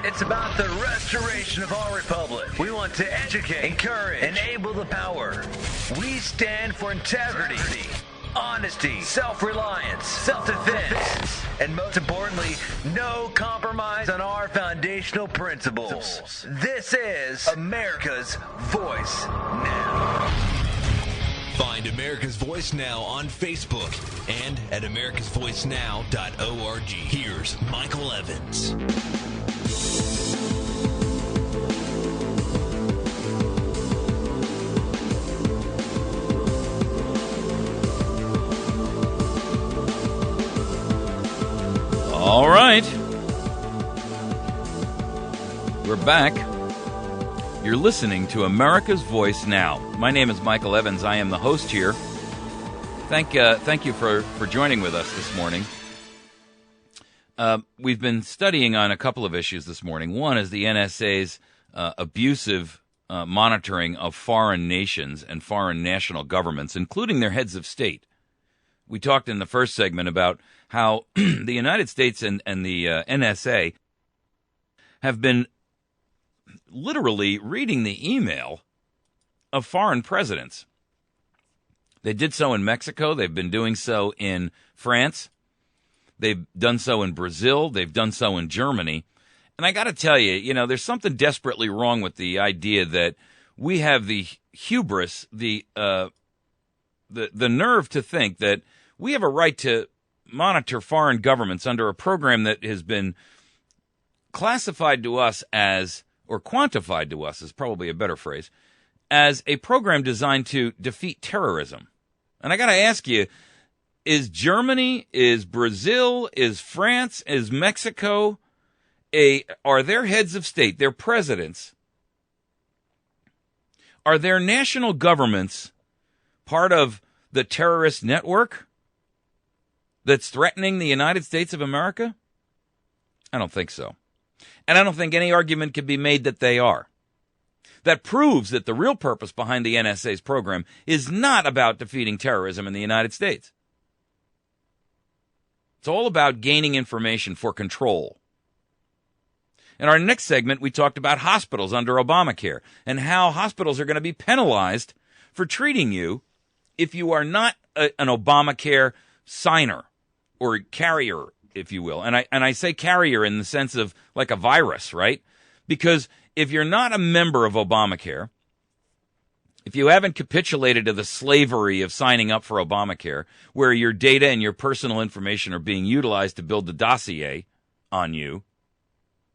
It's about the restoration of our republic. We want to educate, encourage, enable the power. We stand for integrity, honesty, self-reliance, self-defense, and most importantly, no compromise on our foundational principles. This is America's Voice Now. Find America's Voice Now on Facebook and at americasvoicenow.org. Here's Michael Evans. All right. We're back. You're listening to America's Voice Now. My name is Michael Evans. I am the host here. Thank you for joining with us this morning. We've been studying on a couple of issues this morning. One is the NSA's abusive monitoring of foreign nations and foreign national governments, including their heads of state. We talked in the first segment about how the United States and the NSA have been literally reading the email of foreign presidents. They did so in Mexico. They've been doing so in France. They've done so in Brazil. They've done so in Germany. And I got to tell you, there's something desperately wrong with the idea that we have the hubris, the nerve to think that we have a right to monitor foreign governments under a program that has been classified to us as, or quantified to us is probably a better phrase, as a program designed to defeat terrorism. And I got to ask you, is Germany, is Brazil, is France, is Mexico, are their heads of state, their presidents, are their national governments part of the terrorist network that's threatening the United States of America? I don't think so. And I don't think any argument can be made that they are. That proves that the real purpose behind the NSA's program is not about defeating terrorism in the United States. It's all about gaining information for control. In our next segment, we talked about hospitals under Obamacare and how hospitals are going to be penalized for treating you if you are not an Obamacare signer or carrier, if you will. And I say carrier in the sense of like a virus, right? Because if you're not a member of Obamacare, if you haven't capitulated to the slavery of signing up for Obamacare, where your data and your personal information are being utilized to build a dossier on you,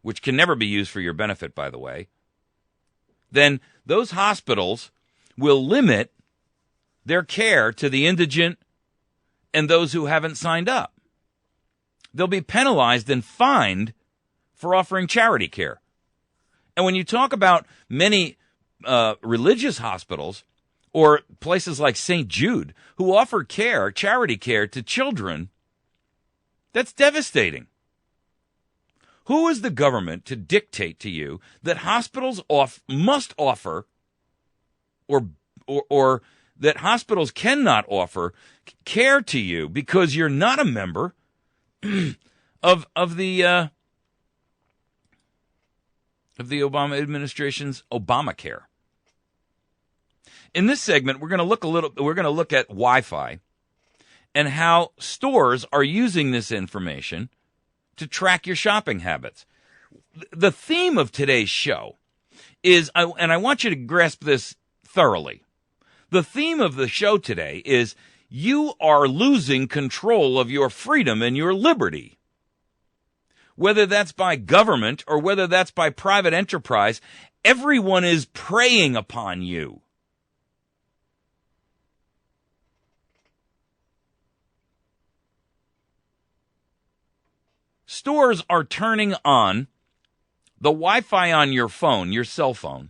which can never be used for your benefit, by the way, then those hospitals will limit their care to the indigent and those who haven't signed up. They'll be penalized and fined for offering charity care. And when you talk about many religious hospitals or places like St. Jude who offer care, charity care to children, that's devastating. Who is the government to dictate to you that hospitals must offer or that hospitals cannot offer care to you because you're not a member of the Obama administration's Obamacare? In this segment, we're going to look at Wi-Fi and how stores are using this information to track your shopping habits. The theme of today's show is, and I want you to grasp this thoroughly. The theme of the show today is you are losing control of your freedom and your liberty. Whether that's by government or whether that's by private enterprise, everyone is preying upon you. Stores are turning on the Wi-Fi on your phone, your cell phone,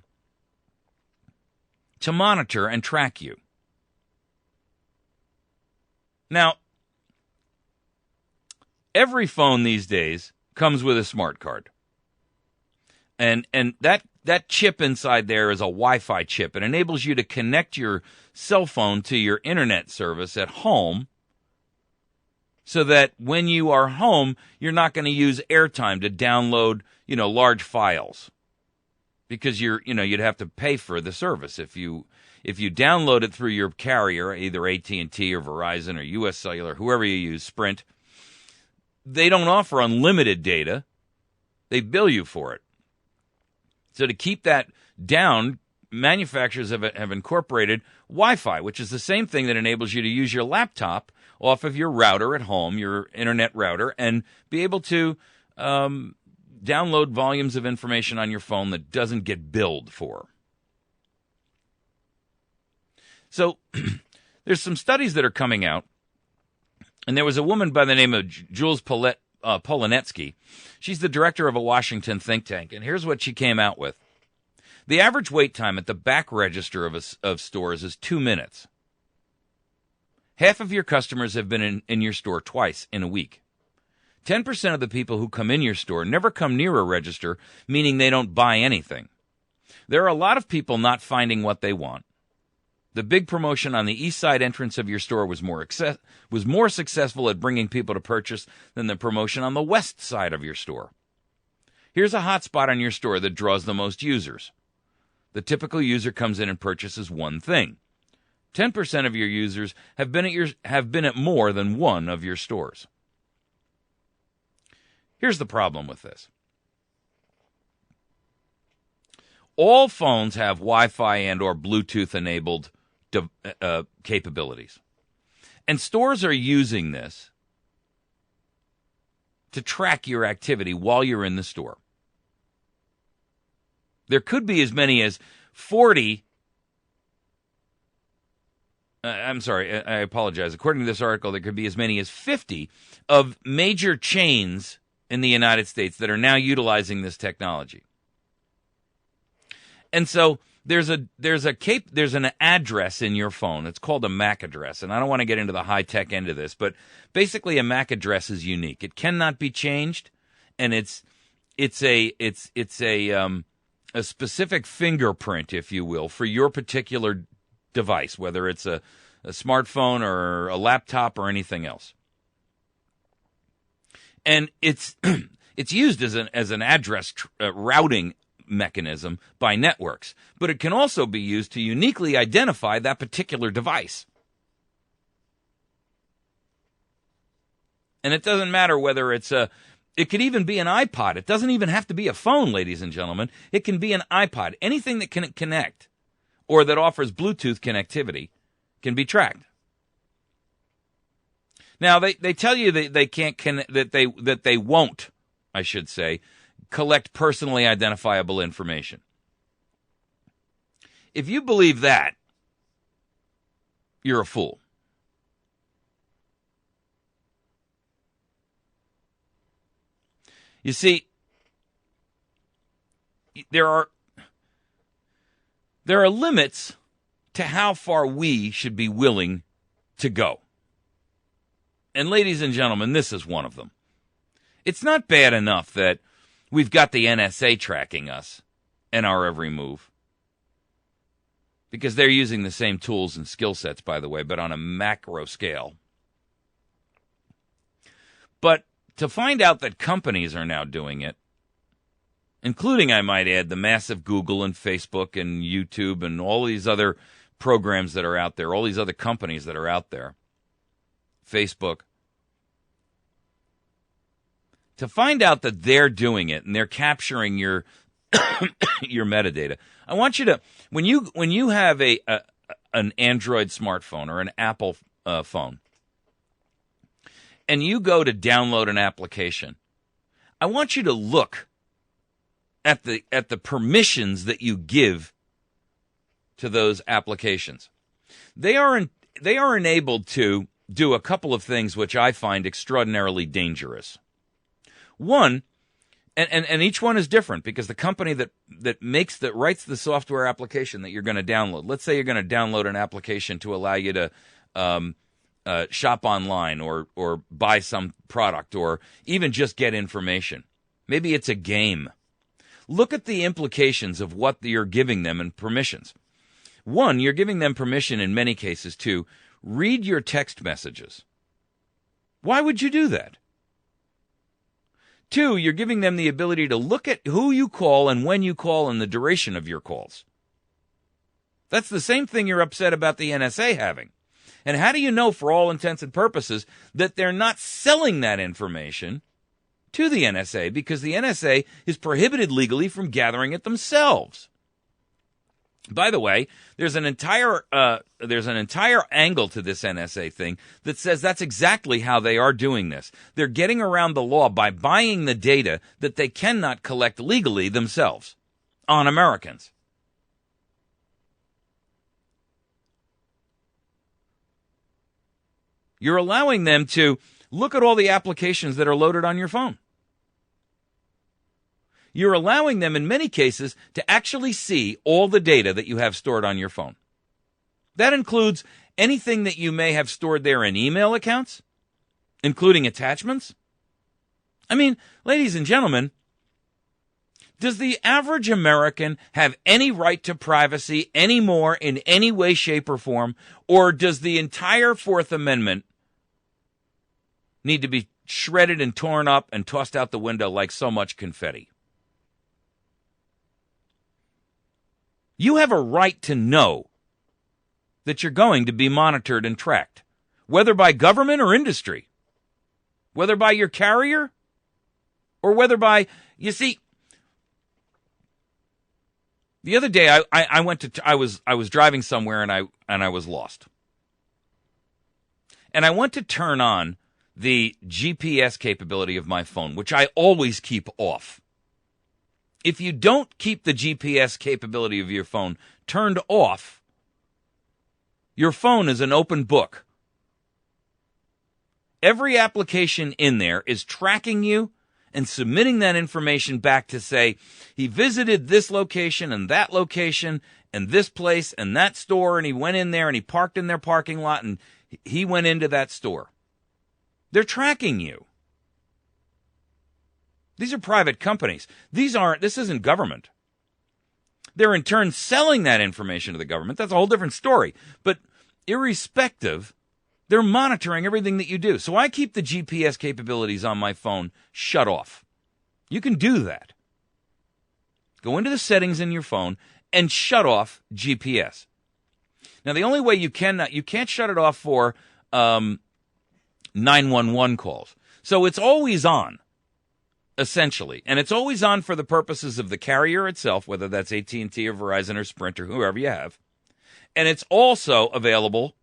to monitor and track you. Now, every phone these days comes with a smart card. And that chip inside there is a Wi-Fi chip. It enables you to connect your cell phone to your internet service at home so that when you are home, you're not going to use airtime to download, large files, because you'd have to pay for the service if you download it through your carrier, either AT&T or Verizon or US Cellular, whoever you use, Sprint. They don't offer unlimited data. They bill you for it. So to keep that down, manufacturers have incorporated Wi-Fi, which is the same thing that enables you to use your laptop off of your router at home, your internet router, and be able to download volumes of information on your phone that doesn't get billed for. So there's some studies that are coming out, and there was a woman by the name of Jules Polanetsky. She's the director of a Washington think tank, and here's what she came out with. The average wait time at the back register of stores is 2 minutes. Half of your customers have been in your store twice in a week. 10% of the people who come in your store never come near a register, meaning they don't buy anything. There are a lot of people not finding what they want. The big promotion on the east side entrance of your store was more successful at bringing people to purchase than the promotion on the west side of your store. Here's a hot spot on your store that draws the most users. The typical user comes in and purchases one thing. 10% of your users have been at more than one of your stores. Here's the problem with this. All phones have Wi-Fi and or Bluetooth enabled capabilities. And stores are using this to track your activity while you're in the store. There could be as many as 40. I apologize. According to this article, there could be as many as 50 of major chains in the United States that are now utilizing this technology. And so there's an address in your phone. It's called a MAC address, and I don't want to get into the high-tech end of this, but basically a MAC address is unique. It cannot be changed, and it's a specific fingerprint, if you will, for your particular device, whether it's a smartphone or a laptop or anything else. And it's used as an address routing mechanism by networks, but it can also be used to uniquely identify that particular device. And it doesn't matter whether it could even be an iPod. It doesn't even have to be a phone, ladies and gentlemen. It can be an iPod. Anything that can connect or that offers Bluetooth connectivity can be tracked. Now they tell you that they can't that they won't, I should say, collect personally identifiable information. If you believe that, you're a fool. You see, there are limits to how far we should be willing to go. And ladies and gentlemen, this is one of them. It's not bad enough that we've got the NSA tracking us and our every move, because they're using the same tools and skill sets, by the way, but on a macro scale. But to find out that companies are now doing it, including, I might add, the massive Google and Facebook and YouTube and all these other programs that are out there, all these other companies that are out there, Facebook, to find out that they're doing it and they're capturing your your metadata. I want you to, when you have an Android smartphone or an Apple phone, and you go to download an application, I want you to look at the permissions that you give to those applications. They are enabled to do a couple of things which I find extraordinarily dangerous. One, and each one is different, because the company that writes the software application that you're going to download. Let's say you're going to download an application to allow you to shop online or buy some product or even just get information. Maybe it's a game. Look at the implications of what you're giving them and permissions. One, you're giving them permission in many cases to read your text messages. Why would you do that? 2, you're giving them the ability to look at who you call and when you call and the duration of your calls. That's the same thing you're upset about the NSA having. And how do you know, for all intents and purposes, that they're not selling that information to the NSA? Because the NSA is prohibited legally from gathering it themselves. By the way, there's an entire angle to this NSA thing that says that's exactly how they are doing this. They're getting around the law by buying the data that they cannot collect legally themselves on Americans. You're allowing them to look at all the applications that are loaded on your phone. You're allowing them, in many cases, to actually see all the data that you have stored on your phone. That includes anything that you may have stored there in email accounts, including attachments. I mean, ladies and gentlemen, does the average American have any right to privacy anymore in any way, shape, or form? Or does the entire Fourth Amendment need to be shredded and torn up and tossed out the window like so much confetti? You have a right to know that you're going to be monitored and tracked, whether by government or industry, whether by your carrier or whether by, you see, the other day I was driving somewhere and I was lost. And I went to turn on the GPS capability of my phone, which I always keep off. If you don't keep the GPS capability of your phone turned off, your phone is an open book. Every application in there is tracking you and submitting that information back to say, he visited this location and this place and that store, and he went in there and he parked in their parking lot and he went into that store. They're tracking you. These are private companies. This isn't government. They're in turn selling that information to the government. That's a whole different story. But irrespective, they're monitoring everything that you do. So I keep the GPS capabilities on my phone shut off. You can do that. Go into the settings in your phone and shut off GPS. Now, the only way you can't shut it off for 911 calls. So it's always on, essentially. And it's always on for the purposes of the carrier itself, whether that's AT&T or Verizon or Sprint or whoever you have. And it's also available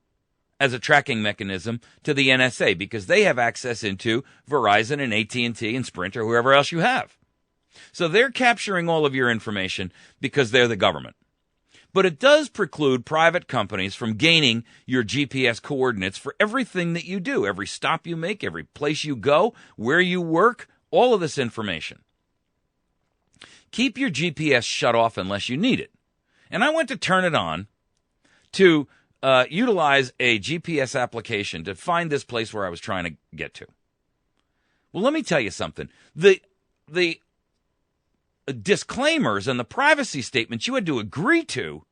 as a tracking mechanism to the NSA because they have access into Verizon and AT&T and Sprint or whoever else you have. So they're capturing all of your information because they're the government. But it does preclude private companies from gaining your GPS coordinates for everything that you do, every stop you make, every place you go, where you work, all of this information. Keep your GPS shut off unless you need it. And I went to turn it on to utilize a GPS application to find this place where I was trying to get to. Well, let me tell you something. The disclaimers and the privacy statements you had to agree to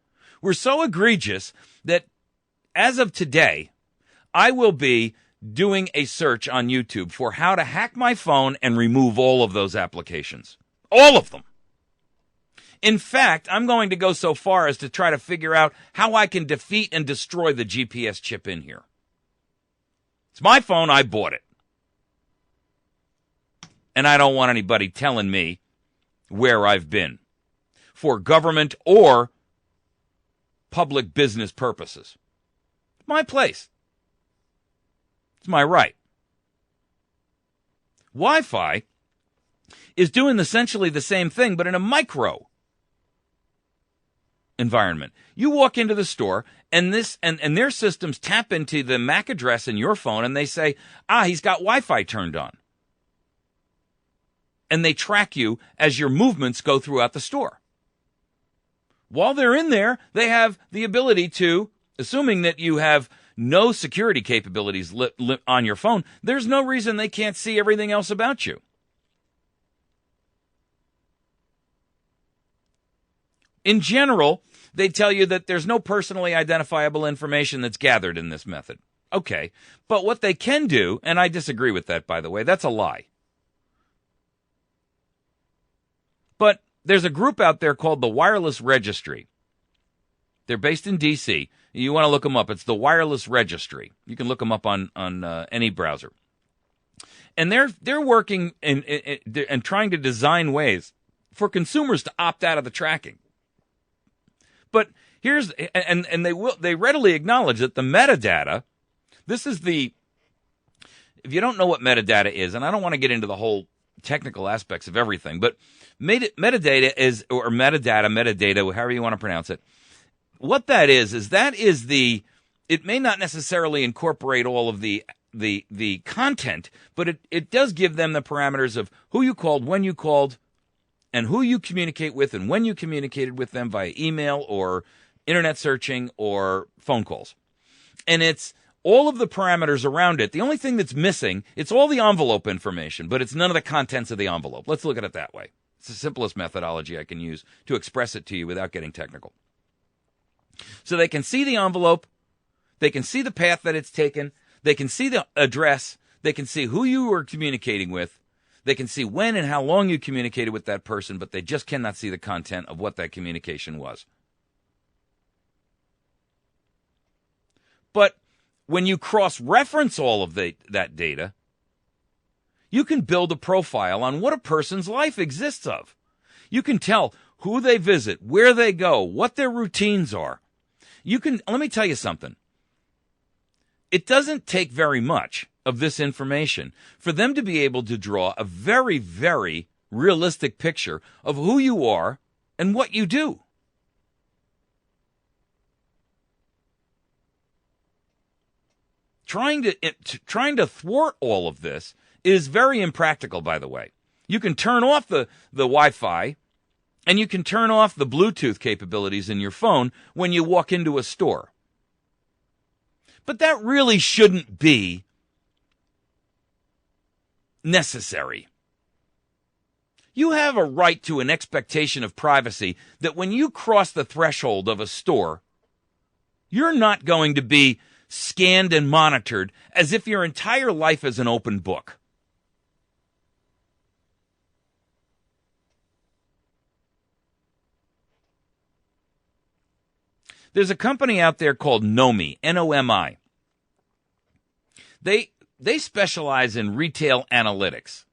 were so egregious that as of today, I will be doing a search on YouTube for how to hack my phone and remove all of those applications. All of them. In fact, I'm going to go so far as to try to figure out how I can defeat and destroy the GPS chip in here. It's my phone, I bought it. And I don't want anybody telling me where I've been for government or public business purposes. It's my place. It's my right. Wi-Fi is doing essentially the same thing, but in a micro environment. You walk into the store and their systems tap into the MAC address in your phone and they say, he's got Wi-Fi turned on. And they track you as your movements go throughout the store. While they're in there, they have the ability to, assuming that you have no security capabilities on your phone, there's no reason they can't see everything else about you. In general, they tell you that there's no personally identifiable information that's gathered in this method. Okay. But what they can do, and I disagree with that, by the way, that's a lie. But there's a group out there called the Wireless Registry. They're based in D.C. You want to look them up. It's the Wireless Registry. You can look them up on any browser. And they're working and trying to design ways for consumers to opt out of the tracking. But here's and they readily acknowledge that the metadata. This is the. If you don't know what metadata is, and I don't want to get into the whole technical aspects of everything, but metadata is, or metadata, however you want to pronounce it. What that is the. It may not necessarily incorporate all of the content, but it does give them the parameters of who you called, when you called, and who you communicate with, and when you communicated with them via email or internet searching or phone calls. And it's all of the parameters around it. The only thing that's missing, it's all the envelope information, but it's none of the contents of the envelope. Let's look at it that way. It's the simplest methodology I can use to express it to you without getting technical. So they can see the envelope, they can see the path that it's taken, they can see the address, they can see who you were communicating with, they can see when and how long you communicated with that person, but they just cannot see the content of what that communication was. But when you cross-reference all of that data, you can build a profile on what a person's life exists of. You can tell who they visit, where they go, what their routines are. Let me tell you something. It doesn't take very much of this information for them to be able to draw a very, very realistic picture of who you are and what you do. Trying to thwart all of this is very impractical, by the way. You can turn off the Wi-Fi and you can turn off the Bluetooth capabilities in your phone when you walk into a store. But that really shouldn't be necessary. You have a right to an expectation of privacy that when you cross the threshold of a store, you're not going to be scanned and monitored as if your entire life is an open book. There's a company out there called Nomi, N-O-M-I. They specialize in retail analytics.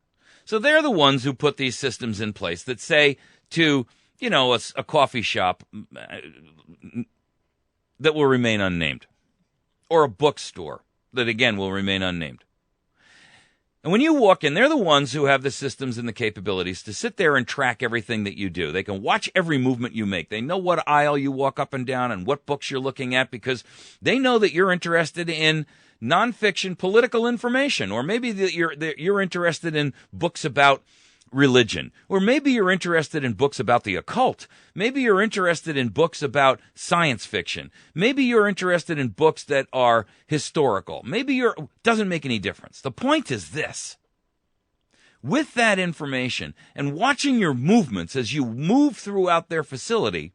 So they're the ones who put these systems in place that say to, a coffee shop that will remain unnamed, or a bookstore that, again, will remain unnamed. And when you walk in, they're the ones who have the systems and the capabilities to sit there and track everything that you do. They can watch every movement you make. They know what aisle you walk up and down and what books you're looking at because they know that you're interested in nonfiction political information, or maybe that you're interested in books about religion, or maybe you're interested in books about the occult. Maybe you're interested in books about science fiction. Maybe you're interested in books that are historical. Doesn't make any difference. The point is this. With that information and watching your movements as you move throughout their facility,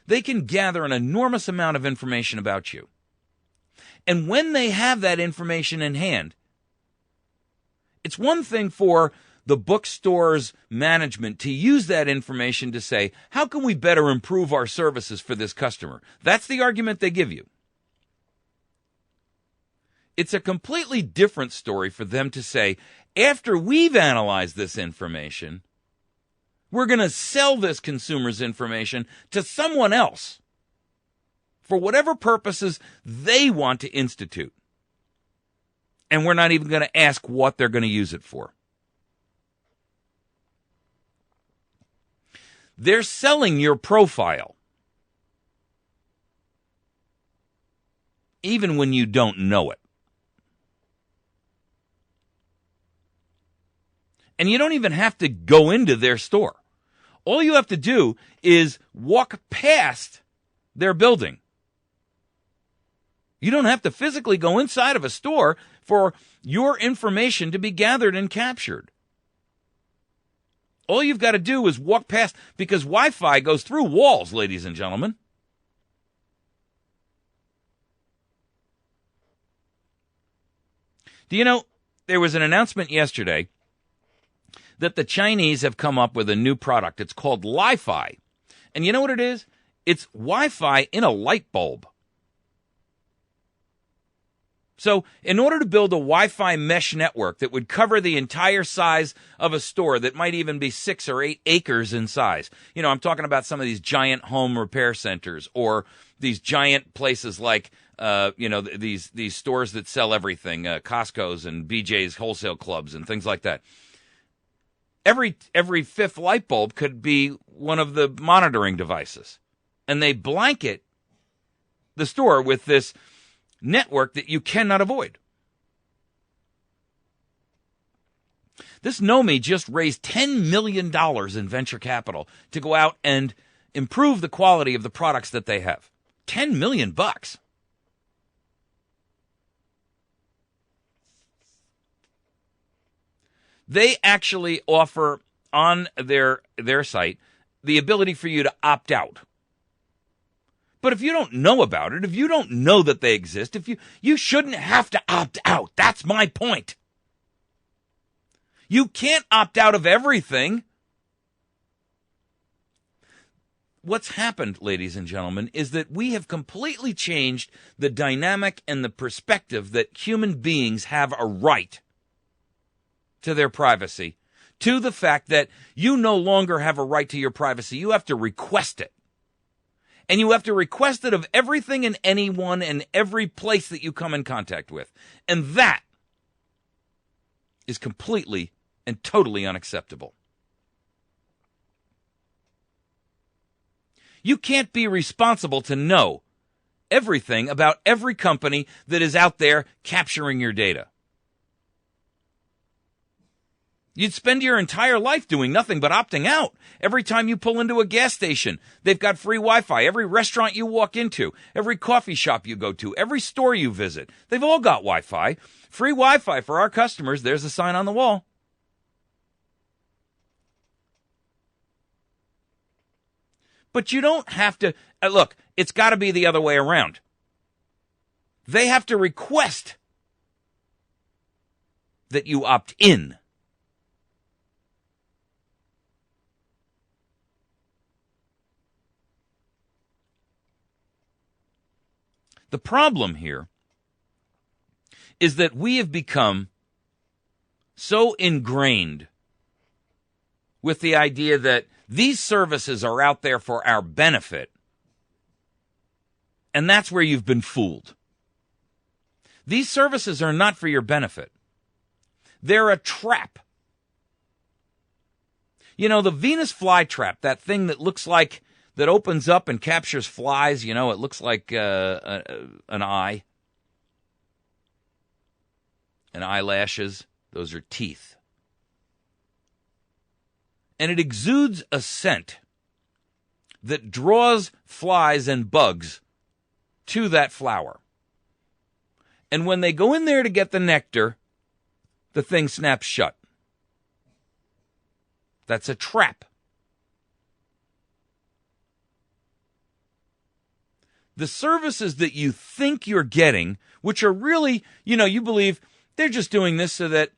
they can gather an enormous amount of information about you. And when they have that information in hand, it's one thing for the bookstore's management to use that information to say, how can we better improve our services for this customer? That's the argument they give you. It's a completely different story for them to say, after we've analyzed this information, we're going to sell this consumer's information to someone else for whatever purposes they want to institute. And we're not even going to ask what they're going to use it for. They're selling your profile, even when you don't know it. And you don't even have to go into their store. All you have to do is walk past their building. You don't have to physically go inside of a store for your information to be gathered and captured. All you've got to do is walk past, because Wi-Fi goes through walls, ladies and gentlemen. Do you know, there was an announcement yesterday that the Chinese have come up with a new product. It's called Li-Fi. And you know what it is? It's Wi-Fi in a light bulb. So in order to build a Wi-Fi mesh network that would cover the entire size of a store that might even be 6 or 8 acres in size, you know, I'm talking about some of these giant home repair centers or these giant places like, these stores that sell everything, Costco's and BJ's wholesale clubs and things like that. Every fifth light bulb could be one of the monitoring devices. And they blanket the store with this network that you cannot avoid. This Nomi just raised $10 million in venture capital to go out and improve the quality of the products that they have. $10 million bucks. They actually offer on their site the ability for you to opt out. But if you don't know about it, if you don't know that they exist, you shouldn't have to opt out. That's my point. You can't opt out of everything. What's happened, ladies and gentlemen, is that we have completely changed the dynamic and the perspective that human beings have a right to their privacy, to the fact that you no longer have a right to your privacy. You have to request it. And you have to request it of everything and anyone and every place that you come in contact with. And that is completely and totally unacceptable. You can't be responsible to know everything about every company that is out there capturing your data. You'd spend your entire life doing nothing but opting out. Every time you pull into a gas station, they've got free Wi-Fi. Every restaurant you walk into, every coffee shop you go to, every store you visit, they've all got Wi-Fi. Free Wi-Fi for our customers. There's a sign on the wall. But you don't have to, look, it's got to be the other way around. They have to request that you opt in. The problem here is that we have become so ingrained with the idea that these services are out there for our benefit, and that's where you've been fooled. These services are not for your benefit. They're a trap. You know, the Venus flytrap, that thing that looks like, that opens up and captures flies, you know, it looks like an eye. And eyelashes, those are teeth. And it exudes a scent that draws flies and bugs to that flower. And when they go in there to get the nectar, the thing snaps shut. That's a trap. The services that you think you're getting, which are really, you know, you believe they're just doing this so that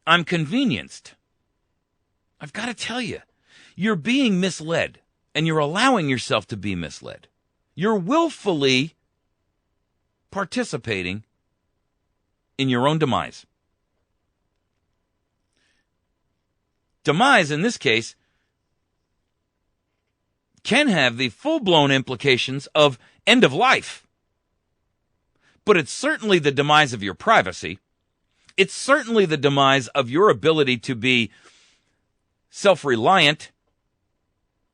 I'm convenienced. I've got to tell you, you're being misled, and you're allowing yourself to be misled. You're willfully participating in your own demise. Demise, in this case, can have the full-blown implications of end of life. But it's certainly the demise of your privacy. It's certainly the demise of your ability to be self-reliant,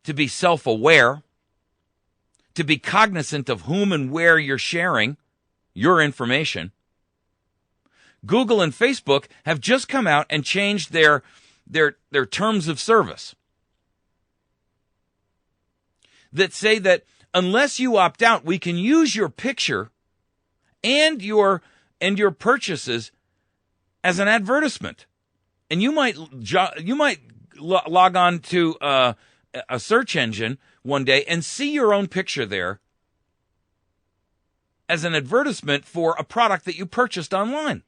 to be self-aware, to be cognizant of whom and where you're sharing your information. Google and Facebook have just come out and changed their terms of service that say that unless you opt out, we can use your picture and your purchases as an advertisement. And you might log on to a search engine one day and see your own picture there as an advertisement for a product that you purchased online.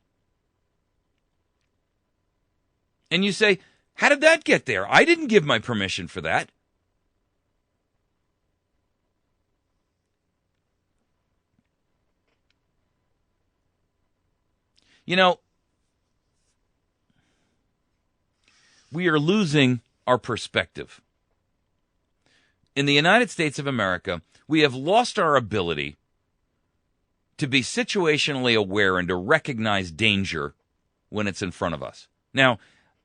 And you say, how did that get there? I didn't give my permission for that. You know, we are losing our perspective. In the United States of America, we have lost our ability to be situationally aware and to recognize danger when it's in front of us. Now,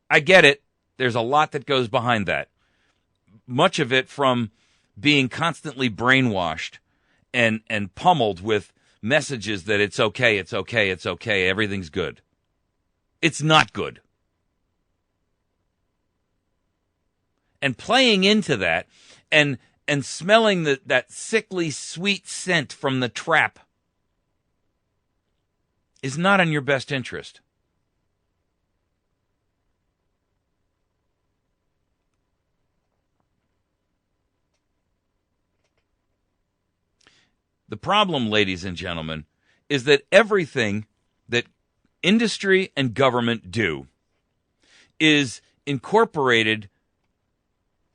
I get it. There's a lot that goes behind that. Much of it from being constantly brainwashed and pummeled with messages that it's okay, it's okay, it's okay, everything's good. It's not good. And playing into that and smelling that sickly sweet scent from the trap is not in your best interest. The problem, ladies and gentlemen, is that everything that industry and government do is incorporated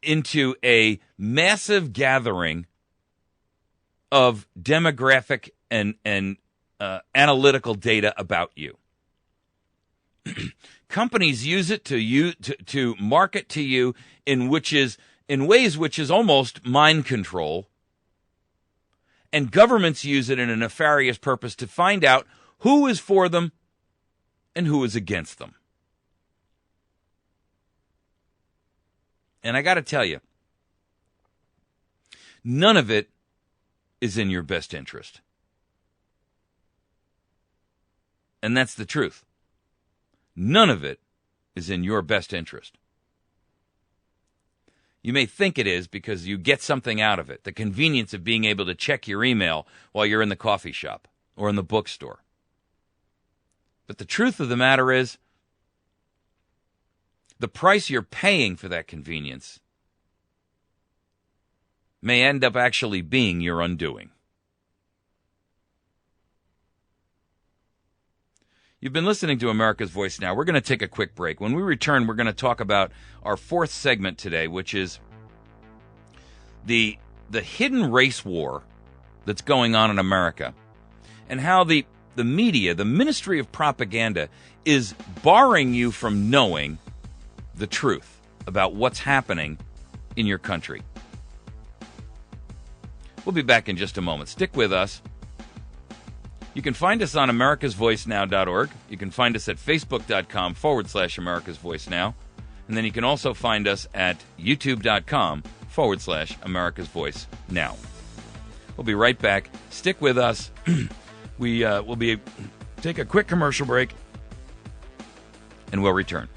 into a massive gathering of demographic and analytical data about you. Companies use it to market to you in ways which is almost mind control. And governments use it in a nefarious purpose to find out who is for them and who is against them. And I got to tell you, none of it is in your best interest. And that's the truth. None of it is in your best interest. You may think it is because you get something out of it, the convenience of being able to check your email while you're in the coffee shop or in the bookstore. But the truth of the matter is, the price you're paying for that convenience may end up actually being your undoing. You've been listening to America's Voice Now. We're going to take a quick break. When we return, we're going to talk about our fourth segment today, which is the hidden race war that's going on in America and how the media, the Ministry of Propaganda, is barring you from knowing the truth about what's happening in your country. We'll be back in just a moment. Stick with us. You can find us on americasvoicenow.org. You can find us at facebook.com/americasvoicenow. And then you can also find us at youtube.com/americasvoicenow. We'll be right back. Stick with us. We'll take a quick commercial break, and we'll return.